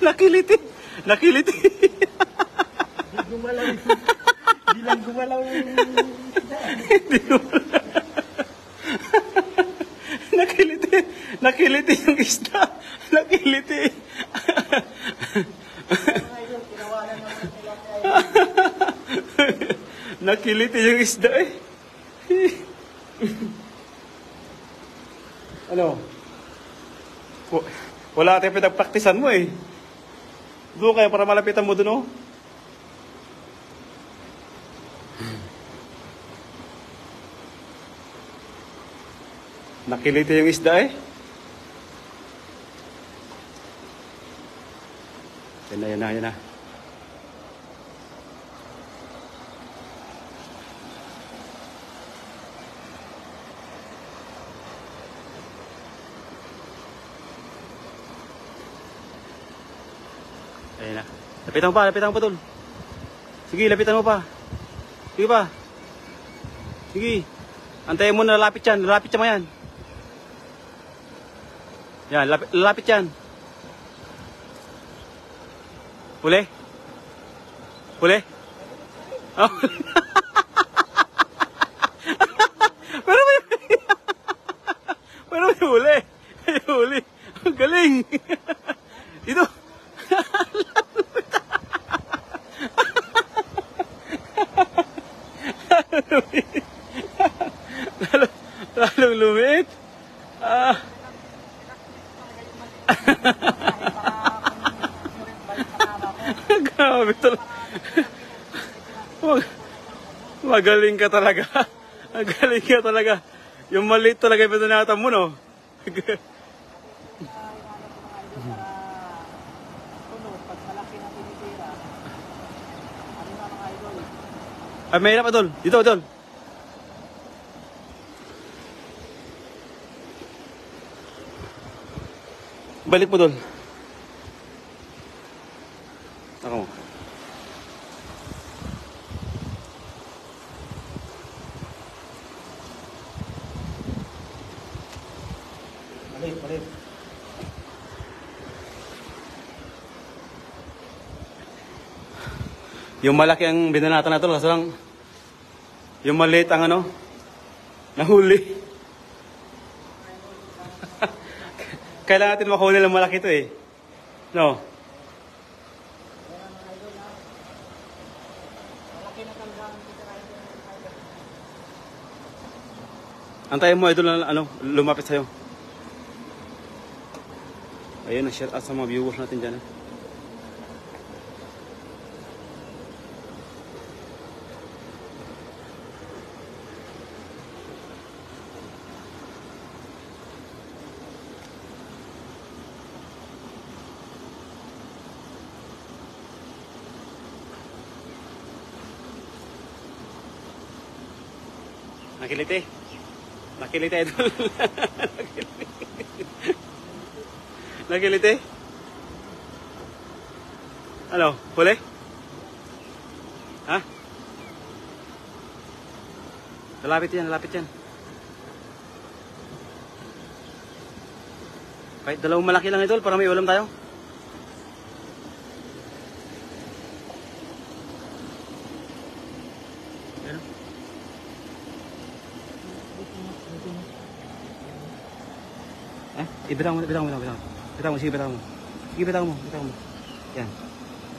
Nakiliti. Nakiliti. Di gumalaw. Di lang gumalaw. Hindi gumalaw. Nakiliti. Nakiliti yung isda. Nakiliti. Nakiliti yung isda eh. Ano? Wala tayong pinagpraktisan mo eh. Doon kayo para malapitan mo doon oh. Nakiliti yung isda eh. Yan na, yan na, yan na. Ayan na. Lapitan mo pa, tol. Sige, lapitan mo pa. Sige pa. Sige. Antayin mo na lalapit yan mo yan. Yan, lalapit yan. Huli? Huli? Oh. Pero may huli. May huli. Ang galing. Dito. Lalong lumit. Grabe talaga. Magaling ka talaga. Magaling ka talaga. Yung maliit talaga yung pinanatan mo, no? Ay, may hirap, Adol. Dito, Adol. Balik mo, Adol. Ako mo. Balik. Yung malaki ang binanatan na ito, kaso lang yung maliit ang ano, nahuli. Kailangan natin makahuli ng malaki ito eh. No? Antayin mo, idol na ano, lumapit sa'yo. Ayun, na-share out sa mga viewers natin dyan. Nakiliti. Nakiliti, idol. Nakiliti. Ano? Huli? Ha? Lalapit yan, lalapit yan. Kahit dalawang malaki lang, idol, para may ulam tayo. Ibitaw mo. Sige, bitaw mo. Yan.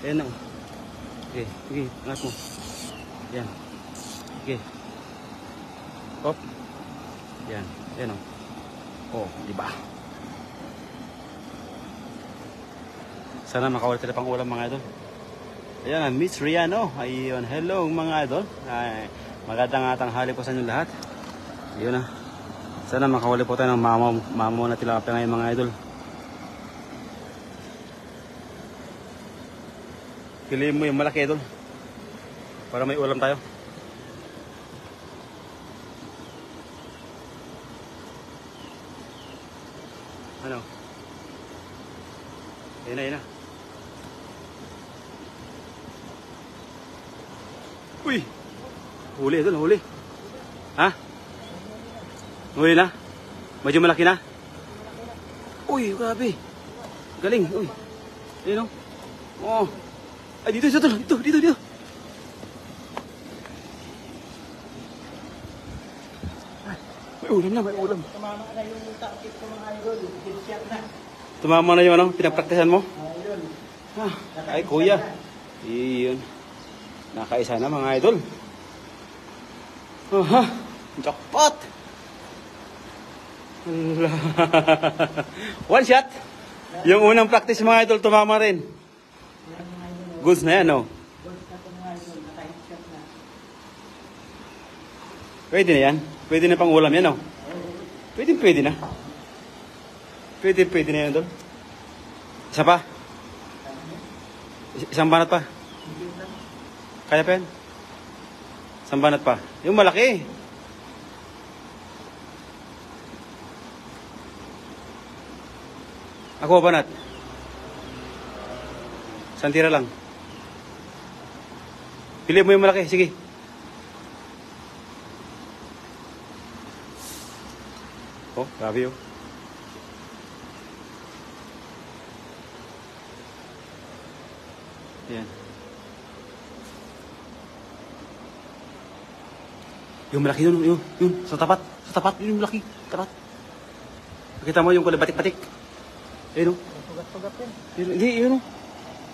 Ayan na. Sige, angat mo. Yan. Sige. Hop. Yan. Ayan o. Oh, di ba? Sana makawala tayo pang ulam, mga idol. Ayan, Miss Riano. Ayun, hello mga idol. Ay, magandang tanghali po sa inyo lahat. Ayun na. Sana makawali po tayo ng mamo na tilapia ngayon, mga idol. Piliin mo yung malaki, idol, para may ulam tayo. Ano? Ayun na. Uy! Huli, idol, huli. Ha? Huli na? Medyo malaki na? Uy, grabe. Galing, uy. Ayun o. Oh. Ay, dito. Dito. May ulam na, may ulam. Tumama na yung taktik ko mga idol. Kinsiyak na. Tumama na yung ano, pinapraktisan mo? Ayun. Ay, kuya. Iyon. Nakaisa na mga idol. Aha. Jackpot. One shot. Yung unang practice mga idol, tumama rin. Goods na yan, no? Pwede na yan. Pwede na pang ulam yan, no? Pwede na. Pwede na yan, idol. Isa pa? Isang banat pa? Kaya pa yan? Isang banat pa? Yung malaki. Ako banat. Isang tira lang. Pili mo yung malaki. Sige. Oh, grabe oh. Ayan. Yung malaki yun. Sa tapat. Yun yung malaki. Tapat. Nakita mo yung kulay batik-batik. Ayun oh. Tugat-tugat yan. Hindi, yun oh.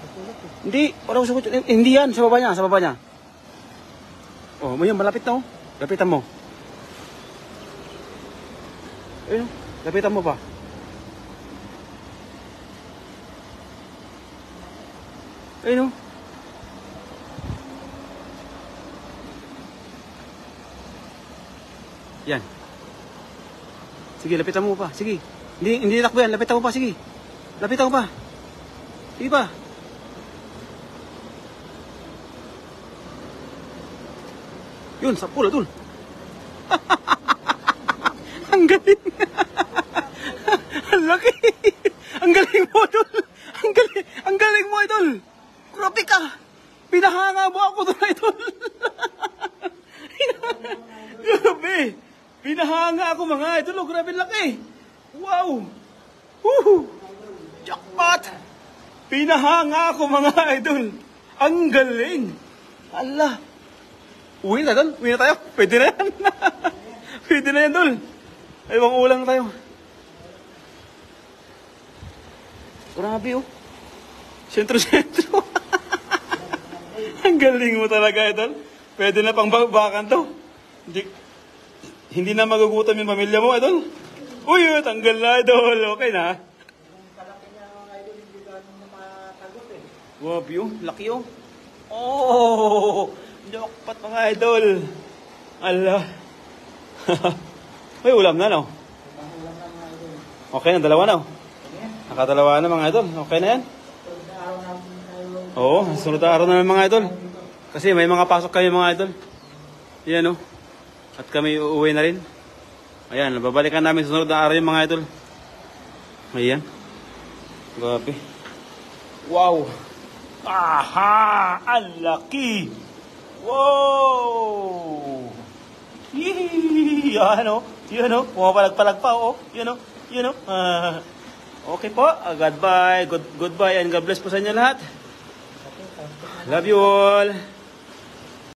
Tugat eh. Hindi, walang sugot. Hindi yan, sa baba niya. Oh, yan, malapit na oh. Lapitan mo. Ayun, lapitan mo pa. Ayun oh. Yan. Sige, lapitan mo pa. Sige. Hindi takbo yan. Lapitan mo pa. Sige. Lapitan mo pa. Sige pa. Yun, sa pula, dun. Ang galing. Ang laki. Ang galing mo, dun. Ang galing mo, idol. Grabe ka. Pinahanga mo ako dun, idol. Grabe. Pinahanga ako, mga idol. Grabe laki. Wow. Woohoo. Jackpot. Pinahanga ako, mga idol. Ang galing. Allah. Uwi na, Dol. Uwi na tayo. Pwede na yan. Pwede na yan, Dol. Ay, bang ulang tayo. Grabe, oh. Sentro. Ang galing mo talaga, Idol. Pwede na pang babakan to. Hindi na magugutom yung pamilya mo, Idol. Uy, tanggal na, Idol. Okay na. Yung kalaki niya mga idol, hindi ganun matagot eh. Grabe, oh. Laki, oh. Oh! Jackpot mga idol. Allah. May ulam na, no? Ulam na mga idol. Okay na, dalawa na. Nakadalawa na mga idol. Okay na yan? Sunod na araw namin tayo. Oo, sunod na araw na mga idol. Kasi may mga pasok kami mga idol. Yan, no? At kami uuwi na rin. Ayan, babalikan namin sunod na araw yung mga idol. Ayan. Grabe. Wow. Aha! Ang laki! Wow! Yee! Yan o. Pumapalag-palag pa o. Yan o. Okay po. Goodbye. Goodbye and God bless po sa inyo lahat. Love you all.